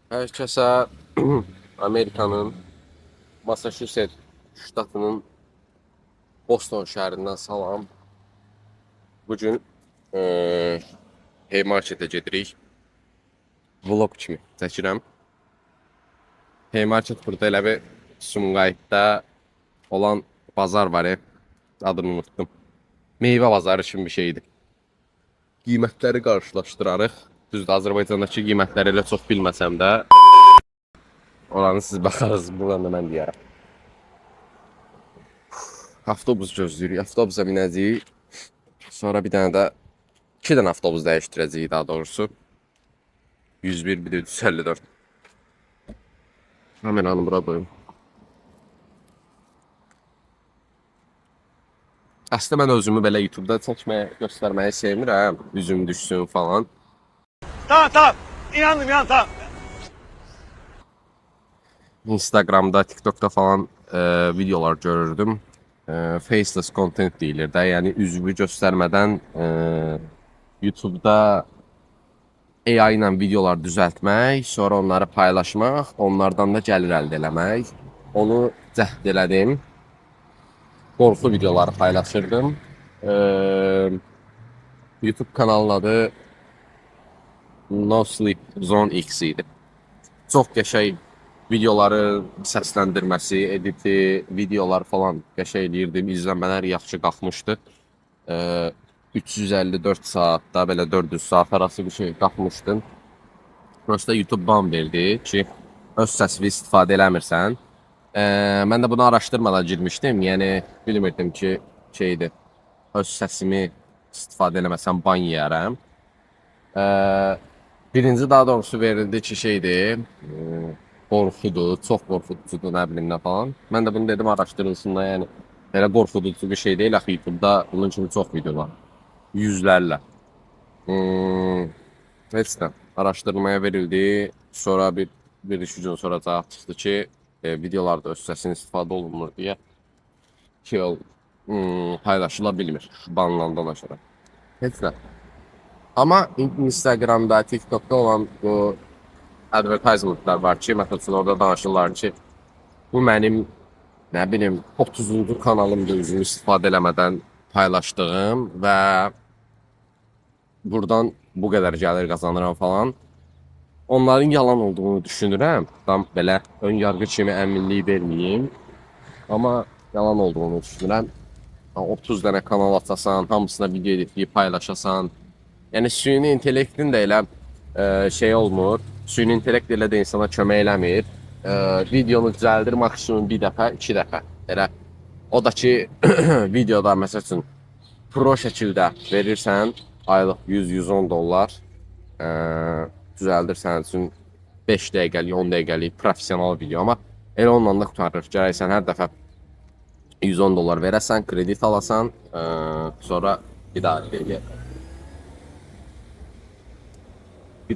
Herkese Amerika'nın Massachusetts ştatının Boston şəhərindən salam. Bugün Haymarketə gedirik. Vlog kimi çəkirəm. Haymarket burada elə bir Sumqayıtda olan bazar var. Adını unuttum. Meyvə bazarı kimi bir şeydir. Qiymətləri qarşılaşdırarıq. Düzdür, Azərbaycandakı qiymətləri elə çox bilməsəm də oranı siz baxarız, buradan da mən deyərəm. Avtobus gözləyirik. Avtobusa binəcəyik. Sonra bir dənə də 2 dənə avtobus dəyişdirəcəyik daha doğrusu. 101 bir də 354. Kameranı bura qoyum. Aslında mən özümü belə YouTube'da çəkməyə, göstərməyi sevmirəm. Üzüm düşsün falan. Tamam. İnandım tamam. Instagram'da, TikTok'da falan videolar görürdüm. Faceless content deyilir də. Yəni üzümü göstərmədən YouTube'da AI ilə videolar düzəltmək, sonra onları paylaşmaq, onlardan da gəlir əldə eləmək. Onu cəhd elədim. Qorxu videoları paylaşırdım. YouTube kanalının adı No Sleep Zone X idi. Çox qəşəng videoları səsləndirməsi, editi, videolar falan qəşəng eləyirdim. İzlənmələr yaxşı qalxmışdı. 354 saatda belə 400 saat arası bir şey qalxmışdım. Prosta YouTube ban verdi ki, öz səsini istifadə eləmirsən. Mən də bunu araşdırmadan girmişdim. Yəni bilmirdim ki, şeydir. Öz səsimi istifadə eləməsəm ban yeyərəm. Birinci daha doğrusu verildi ki, şeydir. Qorxudur, çox qorxuducudur, nə bilim nə falan. Mən də bunu dedim araşdırılsın da, yəni belə qorxuducu bir şey deyil axı YouTube'da bunun kimi çox video var. Yüzlərlə. Heç də araşdırmaya verildi. Sonra bir iki gün sonra cavab çıxdı ki, videolarda öz səsinin istifadə olunmur deyə ki, paylaşıla bilmir banlandan aşağı. Heç nə. Amma Instagram'da, TikTok'da olan bu advertisementlar var ki, məsələn orada danışırlar ki, bu mənim nə bilim 30-cu kanalımda üzümü istifadə eləmədən paylaşdığım və buradan bu qədər gəlir qazanıram falan. Onların yalan olduğunu düşünürəm. Tam belə ön yargı kimi əminlik verməyim. Amma yalan olduğunu düşünürəm. 30 dənə kanal açasan, hamısına video editləyib paylaşasan. Yəni süni intellektin də elə şey olmur. Süni intellekt elə də insana kömək eləmir. Videonu düzəldir maksimum bir dəfə, 2 dəfə. Elə o da ki videoda məsəl üçün pro şəkildə verirsən, aylıq 100-110 dollar düzəldir sənin üçün 5 dəqiqəlik, 10 dəqiqəlik professional video, amma elə onunla da qutarır. Gərək sən hər dəfə 110 dollar verəsən, kredit alasan, sonra bir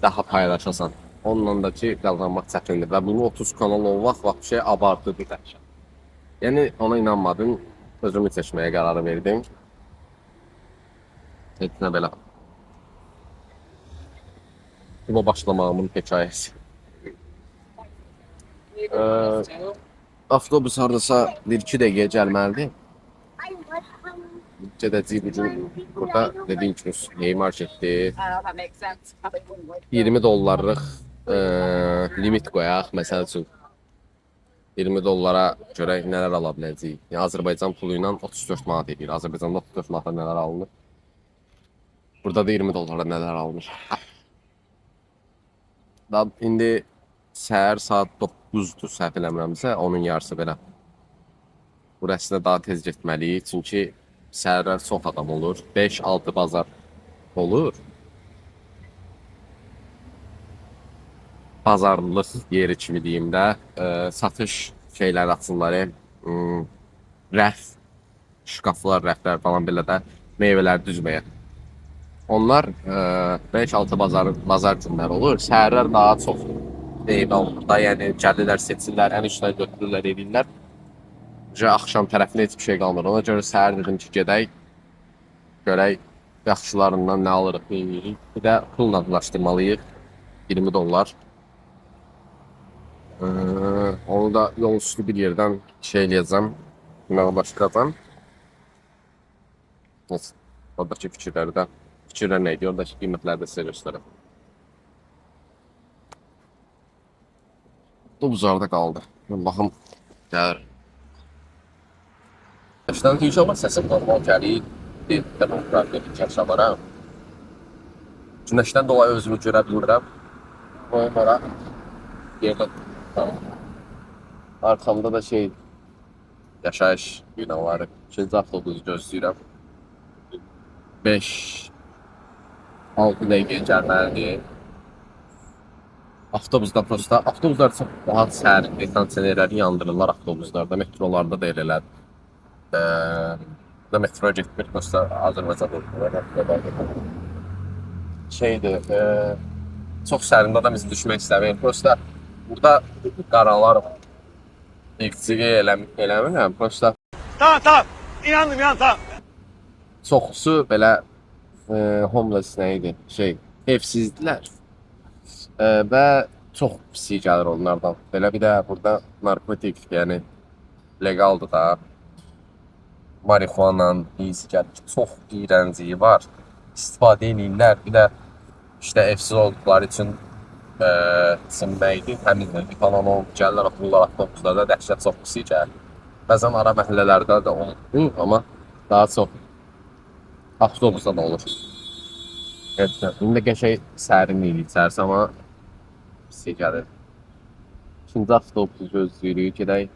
daha paylaşasan. Onunla da ki qazanmaq çətindir və bunu 30 kanal olmaq vaxt şey abartıdır dəhşət. Yəni ona inanmadım, özümü seçməyə qərarı verdim. Heç nə belə. Bu başlamağımın hekayəsi. Avtobus hardasa 1-2 dəqiqəyə gəlməlidir. Gedəcəyik bugün burada dediyim kimi Haymarketdir. 20 dollarlıq limit qoyaq, məsəl üçün 20 dollara görək nələr ala biləcəyik. Yəni Azərbaycan pulu ilə 34 manat edir. Azərbaycanda 34 manata nələr alınır? Burada da 20 dollara nələr alınır? Da indi səhər saat 9-dur, səhv eləmirəmsə, onun yarısı belə. Burasına daha tez getməliyik, çünki səhərlər çox adam olur. 5-6 bazar olur. Bazarlıq yeri kimi deyim də, satış şeylər açırlar, rəf, şkaflar, rəflər falan belə də meyvələr düzməyə. Onlar 5-6 bazar günləri olur. Səhərlər daha çox meyvə olur da, yəni gəlirlər, seçirlər, ən üstünə götürürlər, edirlər. Axşam tərəfinə heç bir şey qalmır. Ona görə səhər dedim ki, gedək, görək yaxşılarından nə alırıq, deyirik. Bir də pulla ulaşdırmalıyıq, 20 dollar. Onu da yol üstü bir yerden şeyləyəcəm. Başlayacağım. Neyse. Oradaki fikirləri də fikirlər nə idi? Oradakı qiymətləri də sizə göstərəm. Bu buzarda qaldı. Baxım gəlir. Başdan hiç olmaz səsim normal gəlir. Demokratlı bir yaşamaram. Güneşdən dolayı özümü görə bilmirəm. Onlara yerdə tamam. Arkamda da şey yaşayış binaları. Şimdi avtobus gözləyirəm. 5-6 dəqiqə gəlməlidir. Avtobuslar çox rahat səhər kondisionerləri yandırırlar avtobuslarda, metrolarda da elələr. Da metro getmir, prosta Azərbaycanda şeydir, çox sərində adam bizi düşmək istəmir. Prosta burada qaralar var. İqtiqi eləmirəm, prosta Tamam tamam. İnandım tamam. çoxusu belə homeless nə idi? Evsizdilər. Və çox pis gəlir onlardan. Belə bir də burada narkotik, yəni legaldır da. Marihuana, pis gəlir. Çox iyrənciyi var. İstifadə edirlər. Bir də işte evsiz olduqları üçün sinməkdir, təmizlikdir falan olub gəlirlər, otururlar avtobuslarda, dəhşət çox pis gəlir. Bəzən ara məhəllələrdə də olur, amma daha çox avtobusda da olur. Evet, indi qəşəng sərinlik içərisi, amma pis gəlir. İkinci avtobusu gözləyirik, gedək.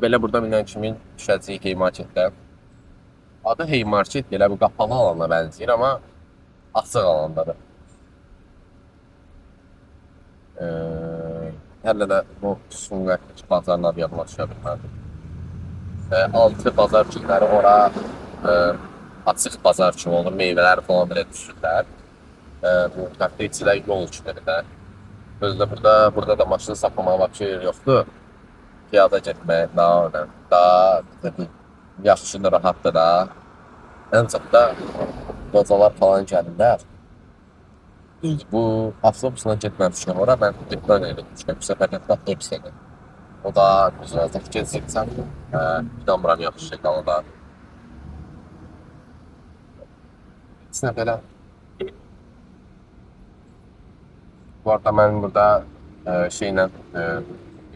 Belə burada minən kimi düşəcəyik Haymarketdə. Adı Haymarket, elə bu qapalı alana bənzəyir, amma açıq alandadır. Hələ də bu Sumqayıtdakı bazarlar yaxınlaşa bilmədim. Altı bazar günləri ora açıq bazar kimi olur, meyvələr falan belə düşürlər. Bu həftə içində yol üçləri də. Özdə burada da maşını saxlamağa başqa yer yoxdur. Piyada getmək daha yaxşıdır, rahatdır da. Ən çox da qocalar falan gəlirlər. Bu avtobusla getməmişəm ora, mən dipdən eləmişəm. Bu səfər hətta hepsini. O da güzel keçirsən, inanmıram yaxşı şey qalır. İçinə belə. Bu arada mən burada şeylə,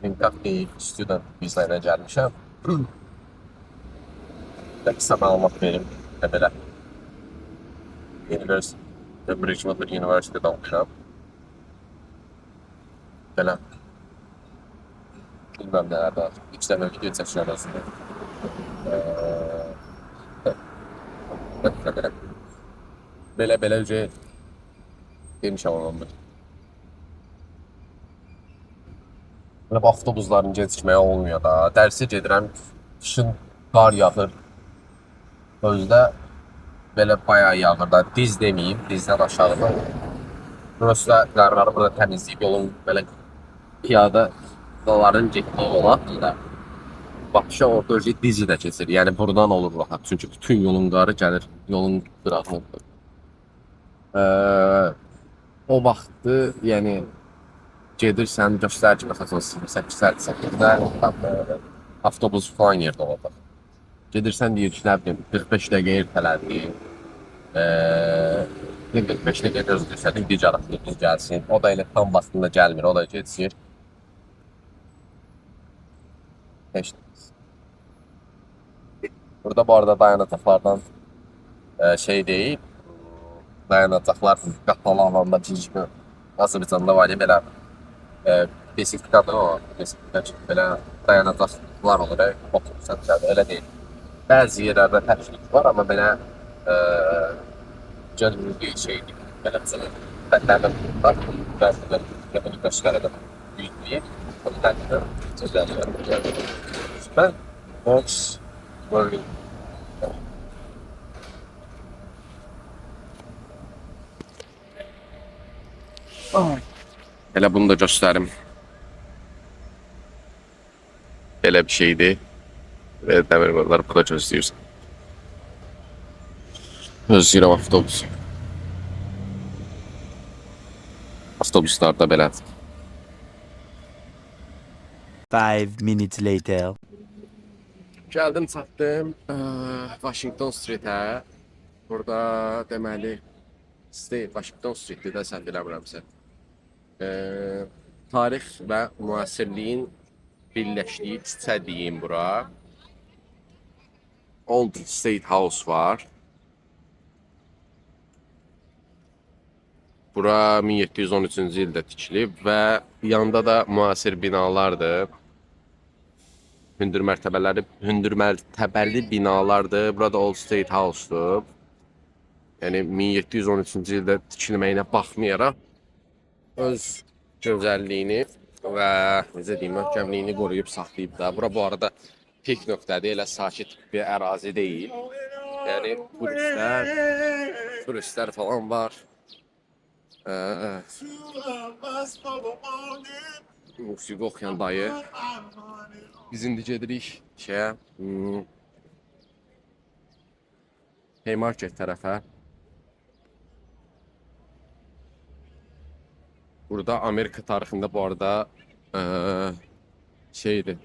Green Card student visa ilə gəlmişəm. Qısa məlumat verim, belə. Bridgewater University'də oxuyuram. Belə. Bilməm nələrdə, 3 dəfə video çəkirəm əslində. Belə demişəm onundur. Belə bu avtobusların gecikməyə olmuyor da. Dərsi gedirəm, kışın qar yağır. Özdə belə bayağı yağır da, diz deməyim, dizdən aşağıda. Burası qarları burada təmizləyib yolun belə piyada daların getdiyi yola da. Bakışa orada özü dizi də keçir, yəni buradan olur rahat. Çünki bütün yolun qarı gəlir, yolun qırağına. O vaxtı, yəni gedirsən, göstər ki, məsələn 8-8-də avtobus falan yerdə olacaq. Gedirsən deyir ki, nə bilim, 45 dəqiqə ertələdi. 45 dəqiqə gözləyirsən, digər avtobus gəlsin. O da elə tam vaxtında gəlmir, o da geçir. Burada bu arada dayanacaqlardan şey deyil, dayanacaqlar qapalı alanda cicmi. Azərbaycanda var ya belə besiktikadır o, besiktikadır belə dayanacaqlar olur, oturursan elə deyil. Bəzi yerlərdə təşkil var, amma belə cəzbül bir şeydir. Belə məsələn, bətlərdən bunu göstərədim, büyükləyib, ondan cəzbül. Mən box working. Elə bunu da göstərim. Belə bir şeydir. Və dəmir yolları burada gözləyirsən. Gözləyirəm avtobus. Avtobuslarda belədir. 5 minutes later. Gəldim, çatdım Washington Streetə. Burada deməli Washington Streetdə də səhv eləmirəmsə. Tarix və müasirliyin birləşdiyi küçə deyim bura. Old State House var. Bura 1713-cü ildə tikilib və yanında da müasir binalardır. Hündür mərtəbəli binalardır. Burada Old State House'dur. Yəni 1713-cü ildə tikilməyinə baxmayaraq öz gözəlliyini və necə deyim, möhkəmliyini qoruyub saxlayıb da. Bura bu arada pik nöqtədir, elə sakit bir ərazi deyil. Yəni turistlər falan var. Musiqi oxuyan dayı. Biz indi gedirik şeyə, Haymarket tərəfə. Burada Amerika tarixində bu arada şeydir.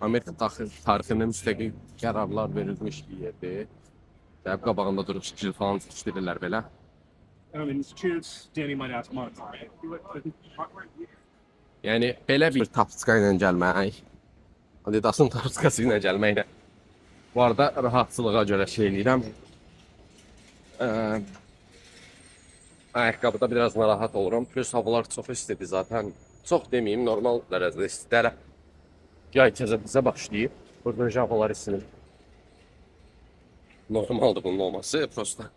Amerika tarixində müstəqil qərarlar verilmiş bir yerdir. Dəb qabağında durub şəkil falan tikdirirlər belə. Yəni belə bir tapçıqa ilə gəlmək, Adidas'ın tapçıqası ilə gəlməklə. Bu arada rahatçılığa görə şey eləyirəm. Ayaqqabıda biraz narahat olurum. Plus havalar çox istidir zaten. Çox deməyim, normal dərəcədə istidir. Yay təzə başlayıb. Burada havalar istidir. Normaldır bunun olması. Prosta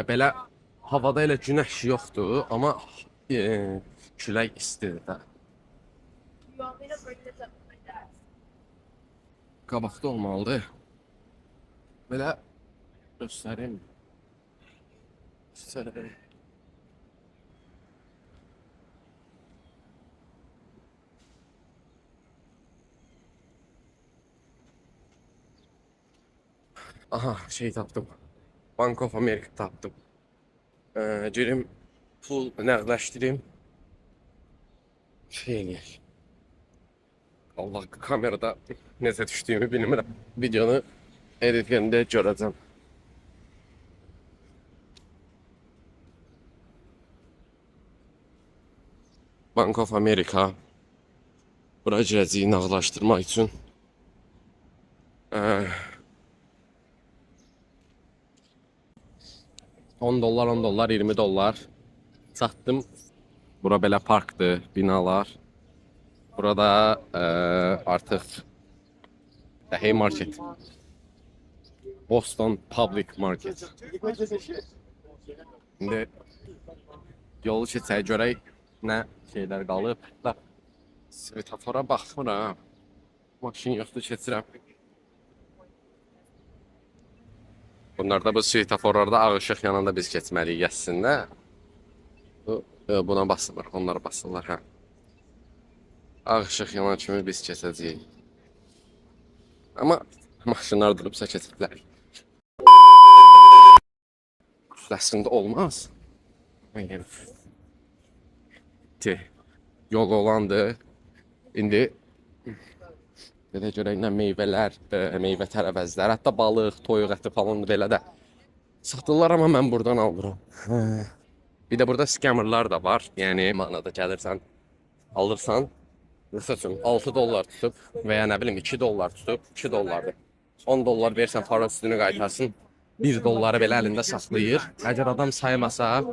belə havada elə günəş yoxdur, amma külək istidir də. Qabaqda olmalıdır. Belə göstərim. Aha, şey tapdım. Bank of America tapdım. Girim, pul nəqdləşdirim. Şey eləyək. Allah, kamerada necə düşdüyümü bilmirəm. Videonu editlərində görəcəm. Bank of America. Bura girəcəyi nağdlaşdırmaq üçün. $10, $20. Çatdım. Bura belə parkdır, binalar. Burada artıq Haymarket. Boston Public Market. İndi yolu keçək görək nə şeylər qalıb. Da svetofora baxmıram. Maşın yoxdur, keçirəm. Bunlarda bu svetoforlarda ağ ışıq yanında biz keçməliyik əslində. Buna basılır, onlar basırlar hə. Ağ ışıq yanan kimi biz keçəcəyik. Amma maşınlar durubsa keçiblər. Əslində olmaz. Yol olandır. İndi belə görək nə meyvələr, meyvə tərəvəzlər, hətta balıq, toyuq əti falan belə də satırlar, amma mən buradan alıram. Bir də burada scammerlar da var. Yəni mənada gəlirsən, alırsan, məsəl üçün $6 tutub və ya nə bilim $2 tutub, $2-dır. $10 versən para üstünü qaytarsın, $1 belə əlində saxlayır. Əgər adam saymasa,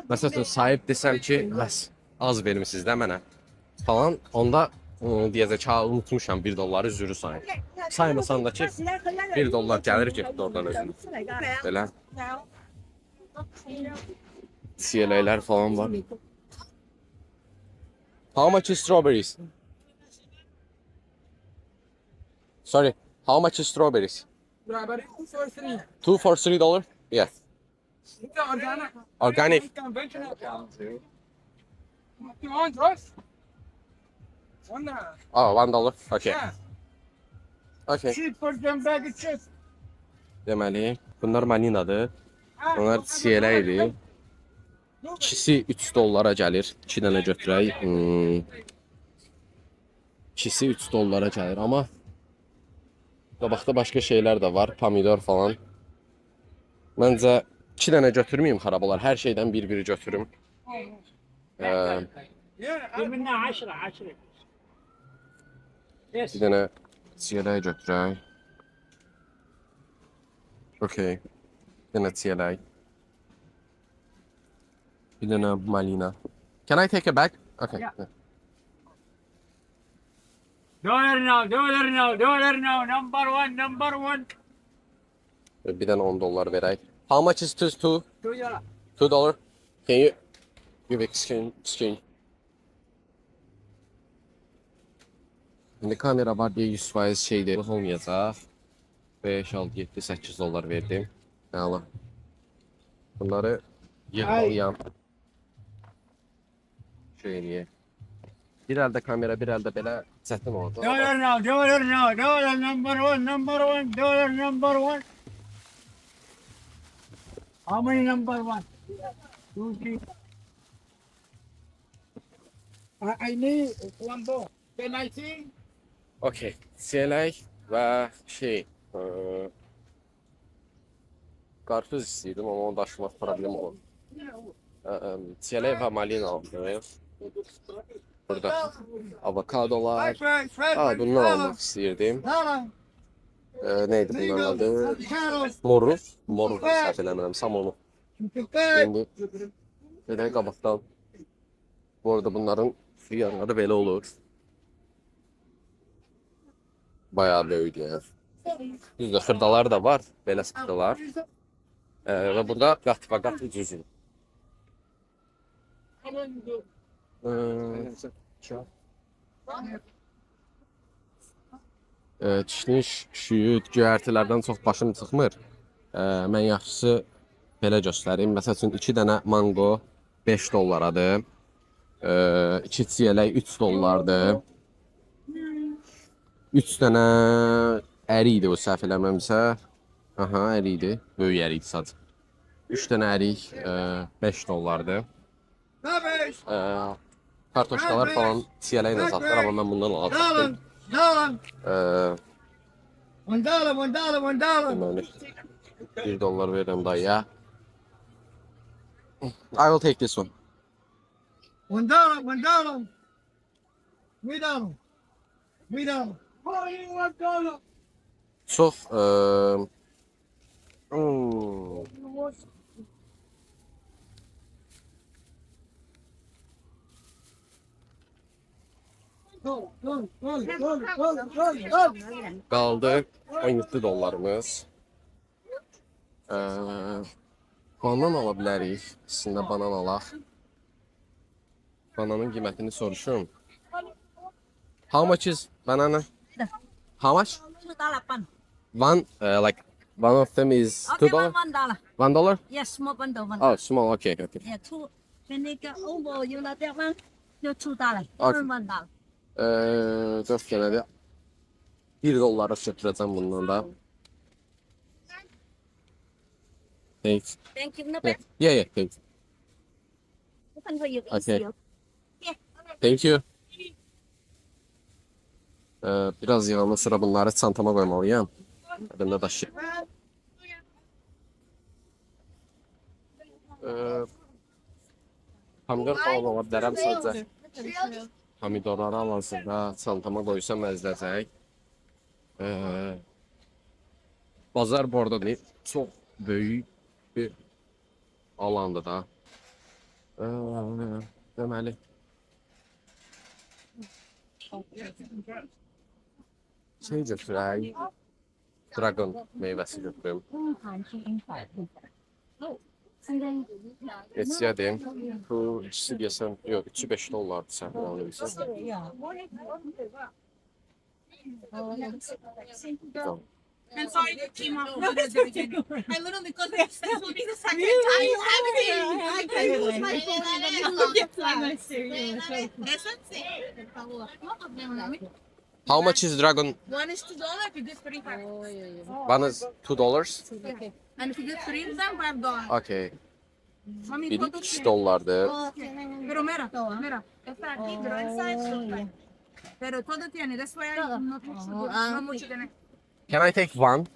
məsəl üçün sahib desəm ki, bəs az vermisiniz də mənə falan, onda deyəcək ki, unutmuşam $1 üzürü sayın. Saymasan da ki, $1 gəlir getdi oradan özünü. Belə. CLA'lər falan var. How much is strawberries? Sorry, how much is strawberries? Strawberry 2 for 3. 2 for $3? Yeah. It's organic. Organic. Conventional. You want yours? $1. Oh, $1. Okay. Yeah. Okay. Cheap for them bag of chips. Deməli, bunlar malinadır. Bunlar CLA'dir. İkisi 3 dollara gəlir. 2 dənə götürək. İkisi 3 dollara gəlir, amma qabaqda başqa şeylər də var, pomidor falan. Məncə 2 dənə götürməyim xarab olar. Hər şeydən bir-biri götürüm. منها 10 Bir dənə çiyələk götürək. Okay. Bir dənə çiyələk. Bir dənə malina. Can I take a bag? Okay. $1 now, $1 now, number one. Bir dənə 10 dollar verək. How much is this two? $2. $2? Can you give exchange? İndi kamera var deyə 100% şeydir. Olmayacaq. 5, 6, 7, 8 dollar verdim. Əla. Bunları yığmalıyam. Şöyle. Bir əldə kamera, bir əldə belə çətin oldu. $1 now, $1 number one. How many number one? 2, 3. I need one more. Can I see? Okay. Çiyələk və qarpız istəyirdim, amma onu daşımaq problem olur. Çiyələk və malina aldım. Burada avokadolar. Bundan almaq istəyirdim. Neydi bunların adı? Moruz. Moruz səhv eləmirəm, samonu. İndi belə qabaqdan. Bu arada bunların fiyatları belə olur. Bayağı böyük yəni. Düzdür, xırdalar da var, belə xırdalar. Və burada qat üzüzün. Kişniş, şüyüd, göyərtilərdən çox başım çıxmır. Mən yaxşısı belə göstərim. Məsəl üçün 2 dənə mango 5 dollaradır. 2 çiyələk 3 dollardır. 3 dənə əri idi o səhv eləmirəmsə. Aha, əri idi. Böyük əri idi sadəcə. 3 dənə ərik 5 dollardır. Kartoşkalar falan çiyələklə satılır, amma mən bundan alacaqdım. $1. Deməli, 1 dollar verirəm dayıya. I will take this one. $1. $3. Çox qaldı 17 dollarımız. Banan ala bilərik. İçində banan alaq. Bananın qiymətini soruşum. How much is banana? How much? $2.8. One, like one of them is Okay, $2. $1. $1? Yes, small bundle, $1. Oh, small. Okay. Yeah, two. When they get over, you like that one? You're $2. Okay. $1. 4 dənə də 1 dollara götürəcəm bundan da. Thanks. Thank you. No Yeah, bad. thanks. Open for you. Okay. Easier. Thank you. Biraz yığanlı sıra bunları çantama qoymalıyam. Əlimdə daşıyım. Pomidor falan ola bilərəm sadəcə. Pomidorları alansın da çantama qoysam əzləcək. Bazar bu arada çox böyük bir alandır da. Deməli. Şey götürək. Dragon meyvəsi götürüm. Geçseydim. Bu ikisi desem, yok 3-5 dolardı sen alıyorsan. Tamam. And sorry you came off with at the beginning. I literally because this will be the second time you have it. I use my phone and then I look at my How much is dragon? One is $2 if you get 3 packs. One is $2. Okay. And if you get 3 of them, $5. Okay. Mami, Biri ¿cuánto 2 tiene? dollardı. Pero mira, mira, está aquí, pero inside still fine. Pero todo tiene, that's why no mucho tiene. Can I take one?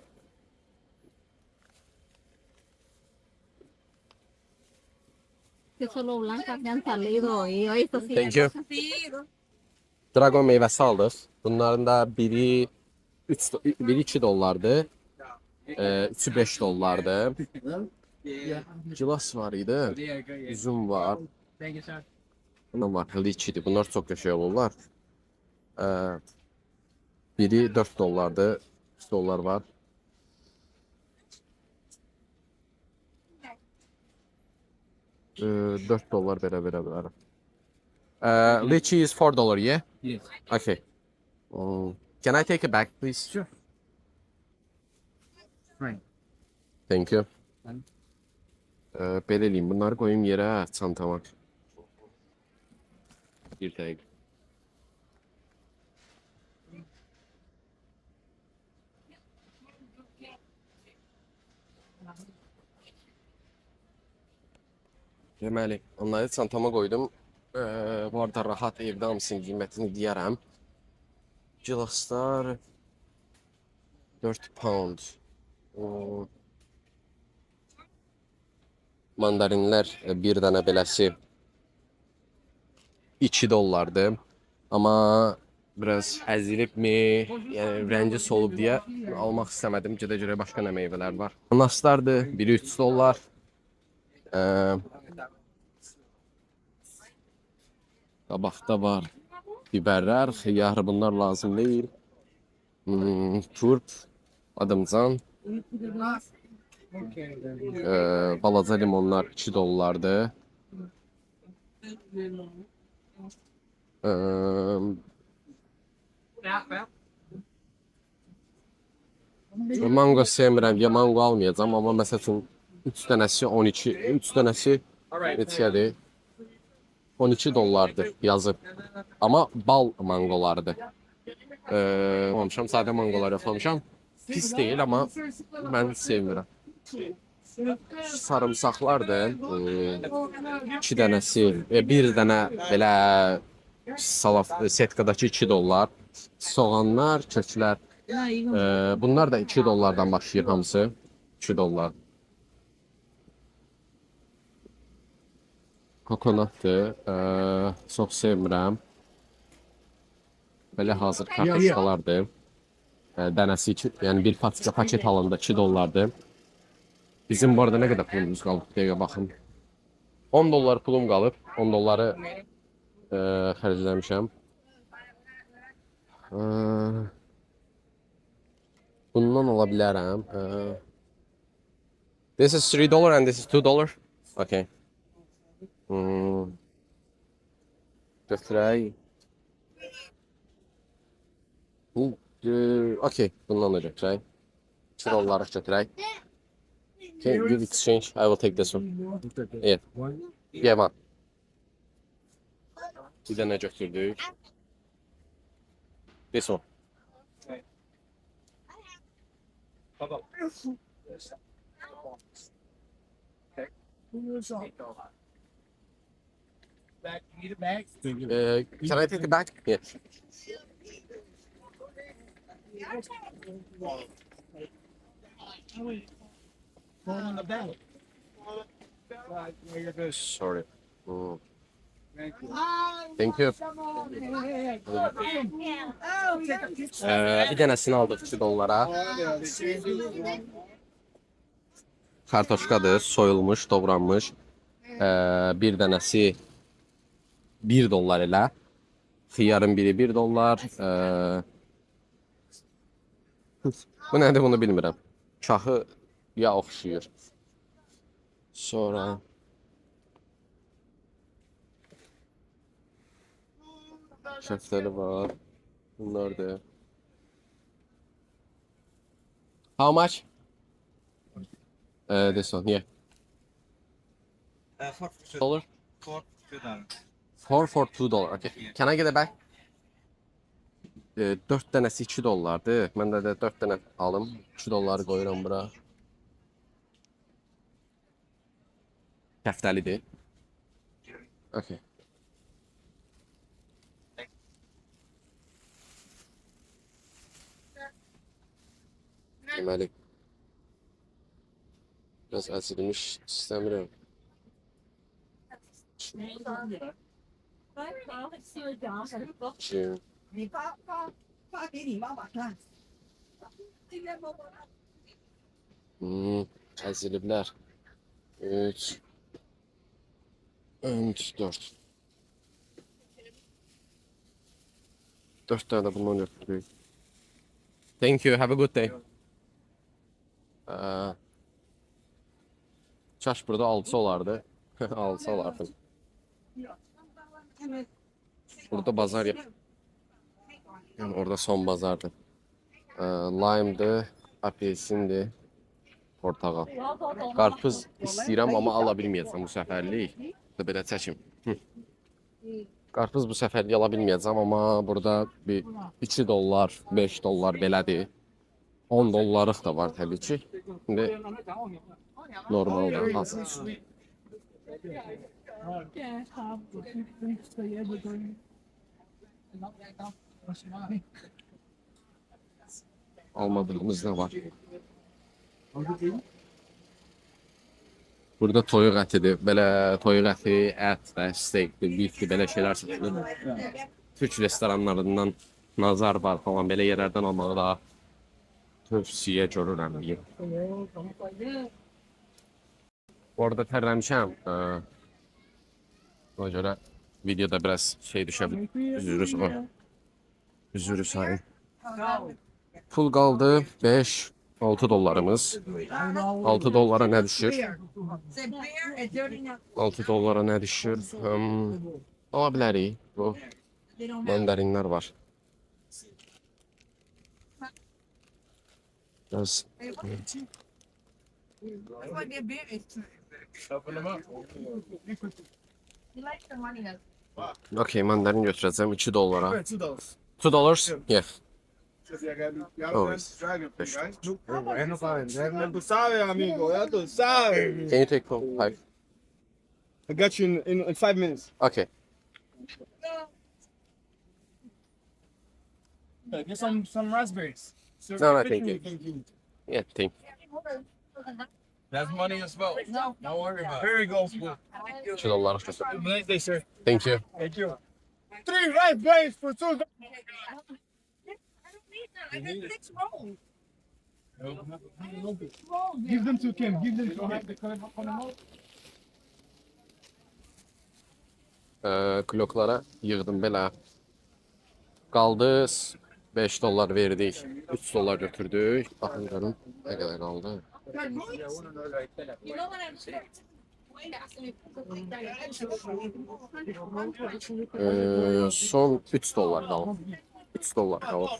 Que solo blancas me han salido y hoy esto sí. Thank you. Sí, Dragon meyvəsi aldıq. Bunların da biri 2 dollardı. Üçü 5 dollardı. Gilas var idi. Üzüm var. Bunlar var. Liçidir. Bunlar çox qəşəng olurlar. Biri 4 dollardı. 3 dollar var. Ee, 4 dollar belə bilərəm. Lychee is 4 dollar, yeah? Yes. Okay. Can I take it back, please? Sure. Right. Thank you. Belə eləyim. Bunları qoyum yerə, çantama. Bir dəqiqə. Deməli, onları çantama qoydum. Bu arada rahat evdə hamısının qiymətini deyərəm. Gilaslar 4 pound. Mandarinlər bir dənə beləsi 2 dollardı. Amma biraz əzilibmi, yəni rəngi solub deyə almaq istəmədim. Gedə-görə başqa nə meyvələr var. Anaslardır, biri 3 dollar. Qabaqda var biberlər, xiyar, bunlar lazım deyil. Turp, adımcan. Balaca limonlar 2 dollardı. Mango sevmirəm, ya mango almayacağım, amma məsəl üçün 3 dənəsi 12, 3 dənəsi neçədir? 12 dollardı yazıb. Amma bal mangolardı. Olmuşam, sadə mangolar yoxlamışam. Pis deyil, amma mən sevmirəm. Sarımsaqlardır. 2 dənəsi, bir dənə belə salaf setkadakı 2 dollar. Soğanlar, köklər. Bunlar da 2 dollardan başlayır hamısı. 2 dollar. Kokonatdır. Çox sevmirəm. Belə hazır kartoşkalardır. Dənəsi, yəni bir paket alanda 2 dollardır. Bizim bu arada nə qədər pulumuz qalıb? Dəqiqə baxın. 10 dollar pulum qalıb. 10 dolları xərcləmişəm. Bundan ola bilərəm. This is 3 dollar and this is 2 dollar. Okay. Götürək. Okay, bundan da götürək. 2 dolları götürək. Okay, good exchange. I will take this one. Yeah. Yeah, man. Bir dənə götürdük. This one. Back, you need it back? Can I take it back? Yeah. Phone on the back. Sorry. Thank you. Thank you. Bir dənəsini aldıq 2 dollara. Kartoşkadır, soyulmuş, doğranmış. Bir dənəsi 1 dollar elə. Xiyarın biri 1 dollar. Bu nədir bunu bilmirəm. Çahı ya oxşuyur. Sonra şəftəli var. Bunlar da. How much? This one, yeah. $4? For $2. 4 for $2. Okay. Can I get it back? 4 dənəsi 2 dollardı. Mən də 4 dənə alım. 2 dolları qoyuram bura. Kəftəlidir. Okay. Deməli, biraz əzilmiş istəmirəm. Kim? Əziliblər. 3 4 4 tane de bundan götürdük. Thank you. Have a good day. Çaş burada 6 olardı. 6 olardı. Burada bazar yap. Yani orada son bazardı. Lime'dı, apelsindi, portakal. Qarpız istəyirəm amma ala bilməyəcəm bu səfərlik. Belə çəkim. Qarpız bu səfərlik ala bilməyəcəm amma burada bir 2 dollar, 5 dollar belədir. 10 dollarlıq da var təbii ki. İndi normaldan hazır. Almadığımız ne var? Burada toyuq ətidir. Belə toyuq əti, ət və steakdir, beefdir, belə şeylər satılır. Türk restoranlarından Nazar var falan belə yerlərdən almağı da tövsiyə görürəm. Bu arada tərləmişəm. Ona görə videoda biraz şey düşə bilər. Üzürü sayın. Pul qaldı 5-6 dollarımız. 6 dollara nə düşür? 6 dollara nə düşür? Ala bilərik. Bu mandarinlər var. Biraz okey, mandarin götürəcəm 2 dollara. 2 dollars? Yeah. Oh, Tú sabes, amigo, ya tú sabes. can you take 5? I got you in 5 minutes. Okay. Get some raspberries. No, thank you. Yeah, thank you. That's money as well. No, don't worry about it. Here you go. 2 dollar götür. Have a nice day, sir. Thank you. Thank you. 3 raspberries for $2. I got 6 rolls. Give them to Kim. Give them to him. Kloklara yığdım belə. Qaldı 5 dollar verdik. 3 dollar götürdük. Baxın görün nə qədər qaldı. You know what I'm saying? Wait, ask me. Son 3 dollar qaldı. 3 dollar qaldı.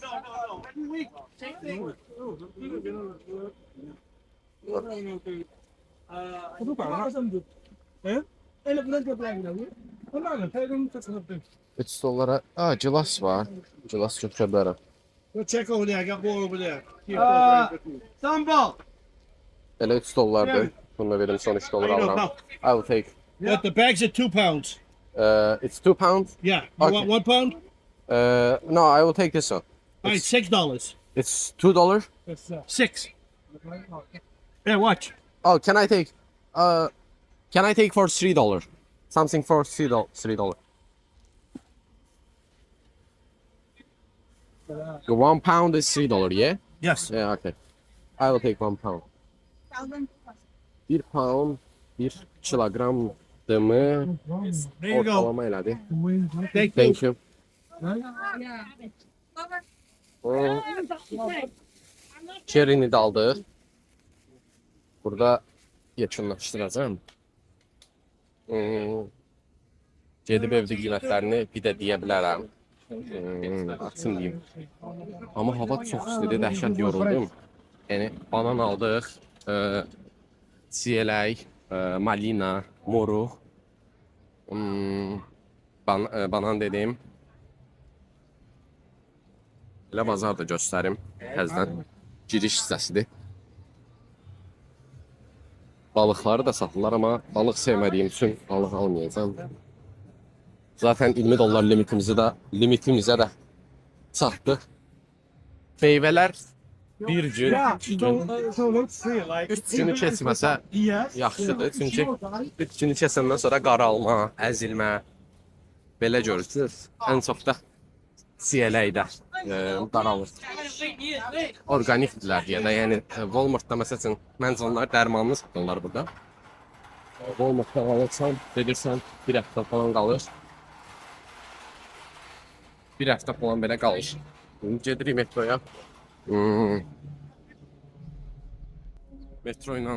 $3 dollara. Cilas var. Cilas götürə bilərəm. Go check over there. I got more over there. Sambal. Elə 3 dollardır. Bunu da verim son 3 dollar alıram. I will take. But the bags are £2. It's 2 pounds. Yeah. You Okay. want 1 pound? No, I will take this one. All right, $6. It's $2. 6. Yeah, watch. Oh, can I take? Can I take for $3? Something for $3. The 1 pound is $3, yeah? Yes. Yeah, okay. I will take 1 pound. 1 pound, 1 kilogram mı? There you go. Ortalama elədi. Thank you. Thank you. Kerini də aldıq. Burada yekunlaşdıracağım. Gedib evdə qiymətlərini bir də deyə bilərəm. Açın deyim. Amma hava çox istidir, dəhşət yoruldum. Yəni banan aldıq, çiyələk, malina, moruq. Banan dedim. Elə bazar da göstərim təzədən. Giriş hissəsidir. balıqları da satırlar, amma balıq sevmədiyim üçün balıq almayacağam. Zaten $20 limitimizə də çatdıq. Meyvələr bir gün, iki gün, üç günü keçməsə yaxşıdır. Çünki 3 günü keçəndən sonra qaralma, əzilmə belə görürsünüz. Ən çox da siyələkdə qaralır. Orqanikdirlər deyə də, yəni Walmartda məsəl üçün məncə onlar dərmanlı satırlar burada. Walmartda alırsan, gedirsən bir həftə falan qalır. Bir həftə falan belə qalır. Gedirik metroya. Metro ilə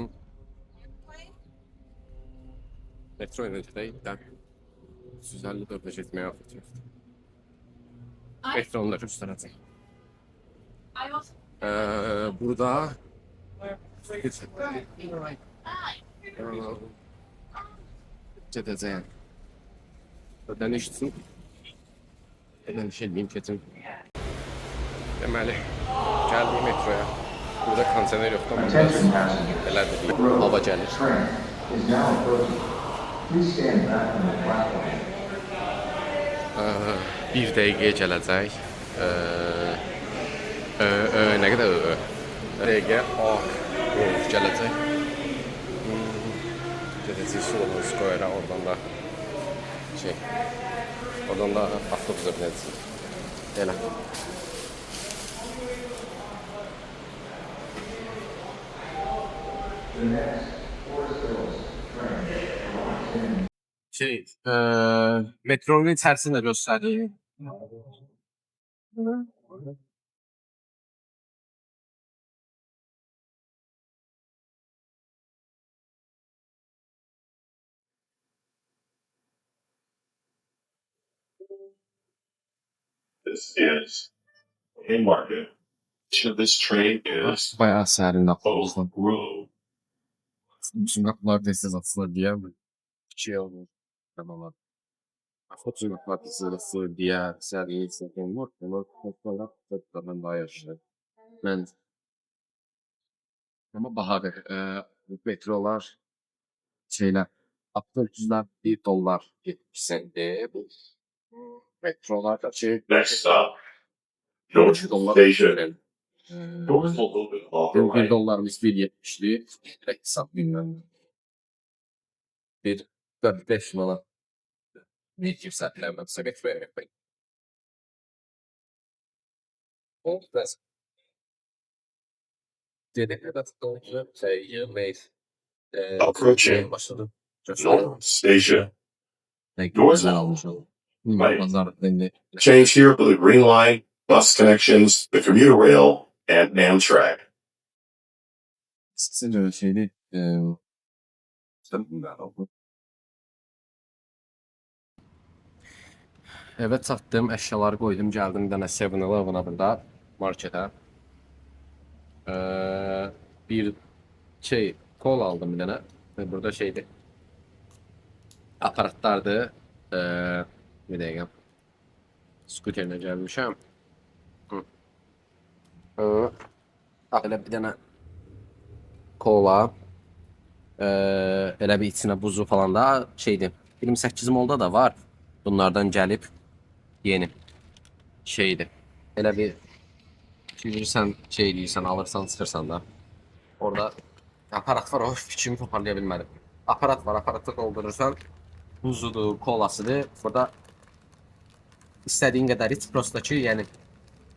gedək də 154-də getməyə atacaq. Metronun da göstərəcək. Burada gedəcəyəm. Ödəniş üçün ödəniş edeyim keçim. Deməli, gəldik metroya. Burada kondisioner yoxdur, amma belə deyil, hava gəlir. Bir dəqiqəyə gələcək. Nə qədər dəqiqə gələcək. Gedəcək Sullivan Square-a, oradan da avtobusa binəcək. Elə. Metronun içərisini də göstərir. This is Haymarket. This train is Bayağı sərin avtobusdan. Oak Grove. Bütün qapılar tez-tez açılır deyə şey olur. Qabalar. Avtobus qapılar tez-tez açılır deyə sərin sərin var. Onlar qapılardan daha yaxşı. Mən amma bahadır. Metrolar şeylər avtobuslar $1 70 sentdir. Bu metrolar da Next stop, North Station. Doors will open off the right. $1'ımız 1.70'li. Direkt hesap bilmem. Bir 4-5 manat. Bir çift saatlerden metroya yapayım. Oldu biraz. Dedik de doğru yığmayız. Approaching Başladım. North Station. Güzel almış oldum. Right. Pazarlıklarında. Change here for the Green Line, bus connections, the commuter rail, and Amtrak. Sizin öyle şeydi. Sen bunlar oldu. Evet, çatdım, əşyaları qoydum, gəldim bir dənə 7-Eleven-a burada, marketə. Bir kol aldım bir dənə. Burada şeydir. Aparatlardır. Bir dəqiqə. Skuterlə gəlmişəm. Elə bir dənə kola. Elə bir içinə buzu falan da şeydir. 28 molda da var. Bunlardan gəlib yeni şeydir. Elə bir bilirsən, deyirsən, alırsan, çıxırsan da. Orada aparat var, o fikrimi toparlaya bilmədim. Aparat var, aparatı doldurursan, buzudur, kolasıdır. Burada istədiyin qədər iç, prosta ki, yəni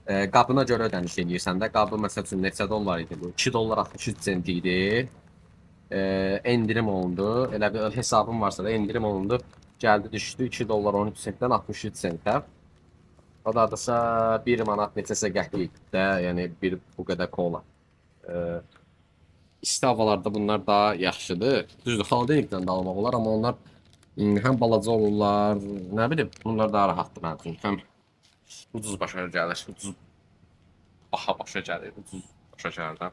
qabına görə ödəniş edirsən də. Qabı məsəl üçün neçə dollar idi bu? $2.63 idi. Endirim olundu. Elə bir hesabım varsa da endirim olundu. Gəldi düşdü $2.13-dən 63 sentə. O da adasa 1 manat neçəsə qəpikdə, yəni bir bu qədər kola. İsti havalarda bunlar daha yaxşıdır. Düzdür, xaladelikdən də almaq olar, amma onlar həm balaca olurlar, nə bilim, bunlar daha rahatdır mənim üçün. Həm ucuz başa gəlir, ucuz baha başa gəlir, ucuz başa gəlir də.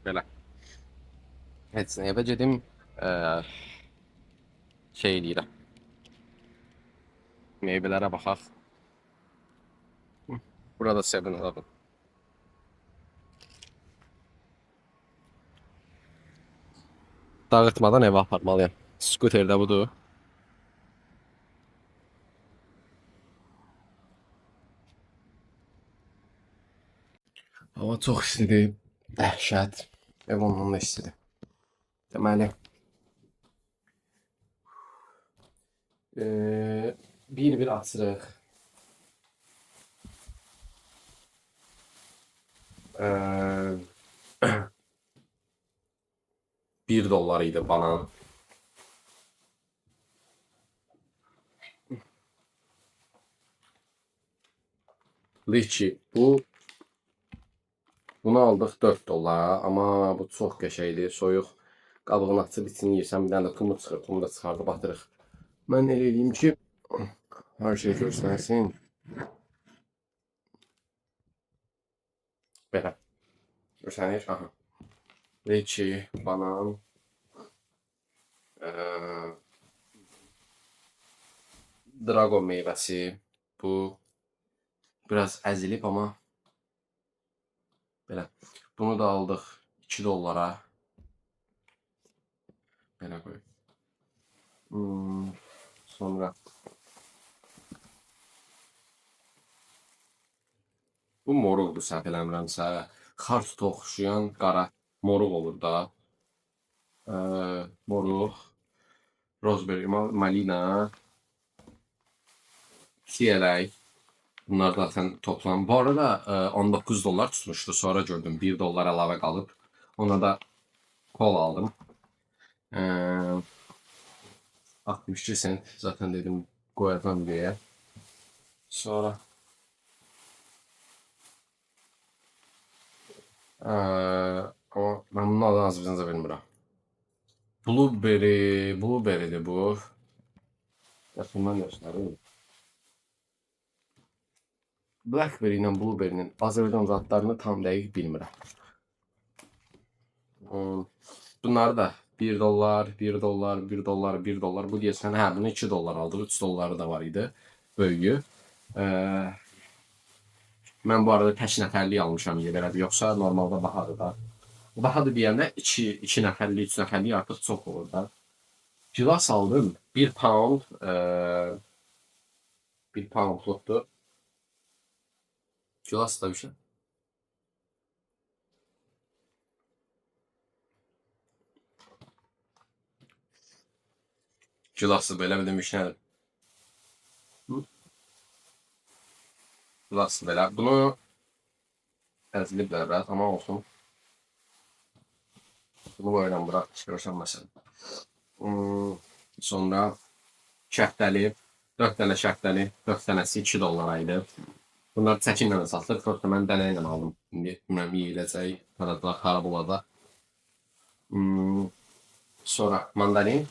Belə. Heç nə, evə gedim, şey eləyirəm. Meyvələrə baxaq. Burada 7-Eleven. dağıtmadan evə aparmalıyam. Skuter də budur. Hava çox istidir. Dəhşət. Ev ondan da istidir. Deməli, bir açırıq. 1 dollar idi banan. Liçi bunu aldıq 4 dollara, amma bu çox qəşəngdir, soyuq. Qabığını açıb içini yeyirsən, bir dənə də tumu çıxır, tumu da çıxardı, batırıq. Mən elə eləyim ki, hər şey göstərsin. Belə. Görsənir, aha. Liçi, banan. Dragon meyvəsi. Bu biraz əzilib, amma belə. Bunu da aldıq 2 dollara. Belə qoy. Sonra bu moruqdur, səhv eləmirəmsə. Xartuta oxşayan qara moruq olur da. Moruq, rozberi, malina, siyələk. Bunlar zaten toplam. Bu arada 19 dollar tutmuştu. Sonra gördüm 1 dollar əlavə qalıb. Ona da kol aldım. 62 sent. Zaten dedim koyacağım diye. Sonra ama ben bunun adını az bizə bilmirəm. Blueberry'dir bu. Yaxından göstərim. Blackberry ilə Blueberry'nin Azərbaycan zatlarını tam dəqiq bilmirəm. Bunları da 1 dollar, 1 dollar, 1 dollar, 1 dollar. Bu deyəsən, hə, bunu 2 dollar aldıq. 3 dolları da var idi. Böyüyü. Mən bu arada tək nəfərlik almışam belədir. Yoxsa normalda bahadır da. Bahadır deyəndə 2 nəfərlik, 3 nəfərlik artıq çox olur da. Gilas aldım. 1 pound. 1 poundluqdur. Gilas da bir şey. Gilası belə bir demiş nədir? Gilası belə. Bunu əziliblər biraz, amma olsun. Bunu böyle bırak çıkarırsam mesela. Sonra şəftəli, 4 dənə şəftəli, 4 dənəsi 2 dollara idi. Bunlar çəkinlə də satılır, prosta mən dənə ilə aldım. İndi bilmirəm, yeyiləcək, paradılar, xarab olacaq. Sonra mandalin.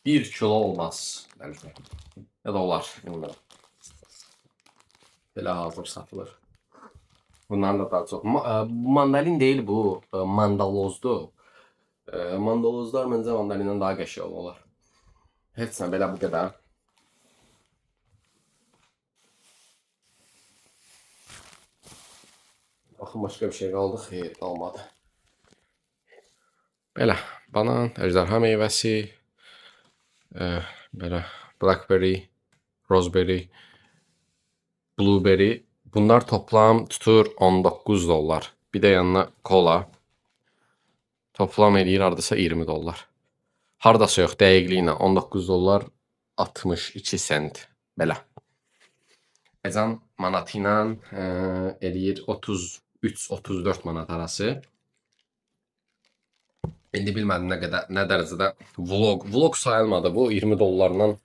Bir kilo olmaz bəlkə. Ya da olar, bilmirəm. Belə hazır satılır. Bunların da daha çox. Mandalin deyil bu, mandalozdur. Mandalozlar məncə mandalindən daha qəşəng olar. Heç nə, belə bu qədər. Baxın, başqa bir şey qaldı, xeyr, qalmadı. Belə, banan, əjdarha meyvəsi, belə, blackberry, rozberry, blueberry. Bunlar toplam tutur 19 dollar. Bir də yanına kola. Toplam eləyir hardasa 20 dollar. Hardasa yox, dəqiqliyinə 19 dollar 62 sent. Belə. Əzan manatı ilə eləyir 33-34 manat arası. İndi bilmədim nə dərəcədə vlog sayılmadı bu. 20 dollarla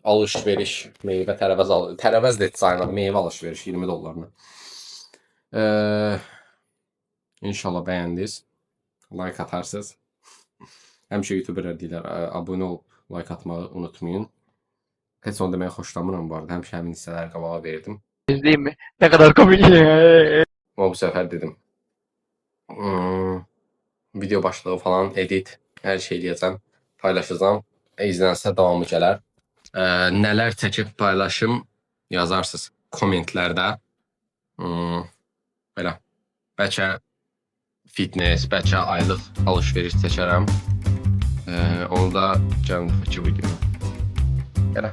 alış-veriş, meyvə tərəvəz də sayılır, meyvə alış-veriş 20 dollarla. İnşallah bəyəndiniz. Like atarsınız. Həmişə YouTuberlər deyirlər, abunə olub like atmağı unutmayın. Heç onu deməyə xoşlamıram bu arada. Həmişə həmin hissələri qabağa verdim. İzleyeyim mi? Ne kadar komik. Ama bu sefer dedim. Video başlığı falan, edit, hər şey eləyəcəm, paylaşacağım. İzlənsə davamı gələr. Nələr çəkib paylaşım yazarsınız kommentlərdə. Belə. Bəlkə fitness, bəlkə aylıq alış-veriş seçərəm. Onu da gəlin dəfəki videoda. Gələ.